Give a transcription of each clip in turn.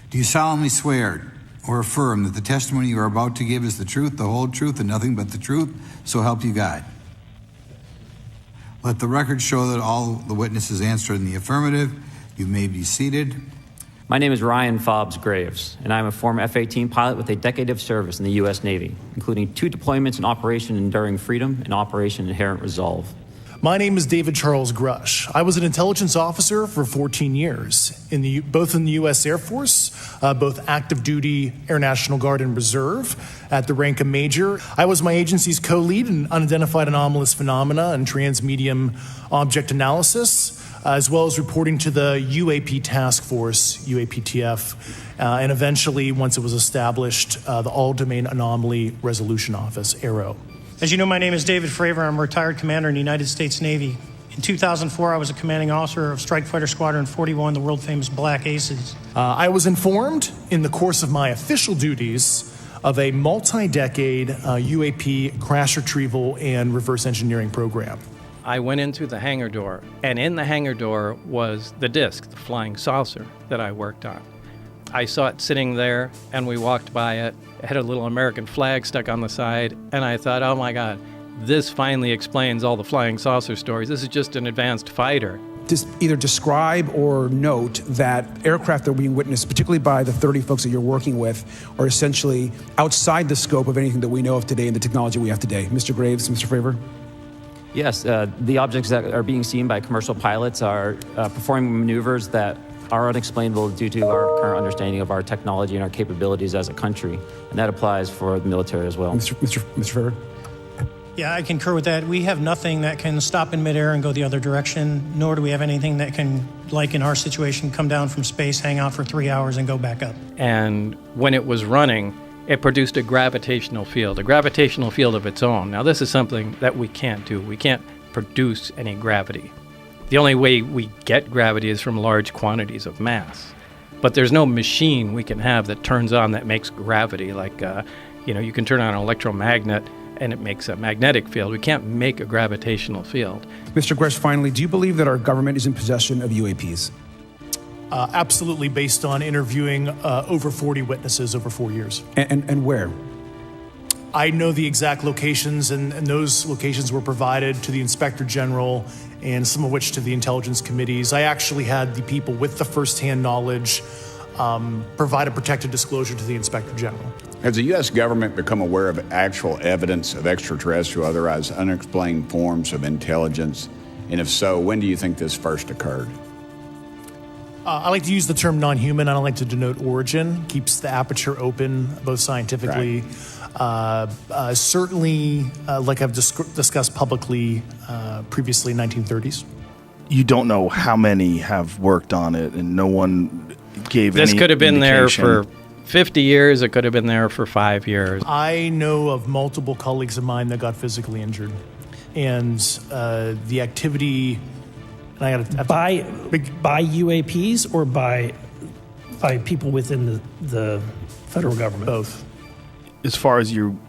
Do you solemnly swear or affirm that the testimony you are about to give is the truth, the whole truth, and nothing but the truth, so help you God? Let the record show that all the witnesses answered in the affirmative. You may be seated. My name is Ryan Fobbs Graves, and I'm a former F-18 pilot with a decade of service in the U.S. Navy, including 2 deployments in Operation Enduring Freedom and Operation Inherent Resolve. My name is David Charles Grush. I was an intelligence officer for 14 years, both in the U.S. Air Force, both active duty, Air National Guard, and Reserve, at the rank of major. I was my agency's co-lead in unidentified anomalous phenomena and transmedium object analysis, as well as reporting to the UAP Task Force, UAPTF, and eventually, once it was established, the All-Domain Anomaly Resolution Office, AARO. As you know, my name is David Fravor. I'm a retired commander in the United States Navy. In 2004, I was a commanding officer of Strike Fighter Squadron 41, the world-famous Black Aces. I was informed in the course of my official duties of a multi-decade UAP crash retrieval and reverse engineering program. I went in through the hangar door, and in the hangar door was the disc, the flying saucer that I worked on. I saw it sitting there, and we walked by it. It had a little American flag stuck on the side, and I thought, oh my God, this finally explains all the flying saucer stories. This is just an advanced fighter. Just either describe or note that aircraft that are being witnessed, particularly by the 30 folks that you're working with, are essentially outside the scope of anything that we know of today and the technology we have today. Mr. Graves, Mr. Fravor? Yes, the objects that are being seen by commercial pilots are performing maneuvers that are unexplainable due to our current understanding of our technology and our capabilities as a country. And that applies for the military as well. Mr. Fravor? Yeah, I concur with that. We have nothing that can stop in midair and go the other direction, nor do we have anything that can, like in our situation, come down from space, hang out for 3 hours, and go back up. And when it was running, it produced a gravitational field of its own. Now, this is something that we can't do. We can't produce any gravity. The only way we get gravity is from large quantities of mass. But there's no machine we can have that turns on that makes gravity. Like, you can turn on an electromagnet and it makes a magnetic field. We can't make a gravitational field. Mr. Gresh, finally, do you believe that our government is in possession of UAPs? Absolutely, based on interviewing over 40 witnesses over 4 years. And where? I know the exact locations, and those locations were provided to the Inspector General and some of which to the intelligence committees. I actually had the people with the firsthand knowledge provide a protected disclosure to the Inspector General. Has the U.S. government become aware of actual evidence of extraterrestrial, otherwise unexplained forms of intelligence? And if so, when do you think this first occurred? I like to use the term non-human. I don't like to denote origin. Keeps the aperture open, both scientifically. Right. Certainly, like I've discussed publicly previously, 1930s. You don't know how many have worked on it, and no one gave any indication. This could have been there for 50 years. It could have been there for 5 years. I know of multiple colleagues of mine that got physically injured. And the activity... By UAPs or by people within the federal government? Both. As far as you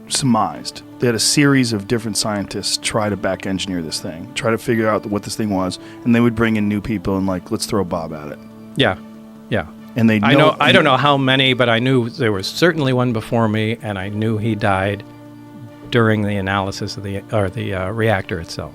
surmised, they had a series of different scientists try to back engineer this thing, try to figure out what this thing was, and they would bring in new people and let's throw Bob at it. Yeah. And they I don't know how many, but I knew there was certainly one before me, and I knew he died during the analysis of the reactor itself.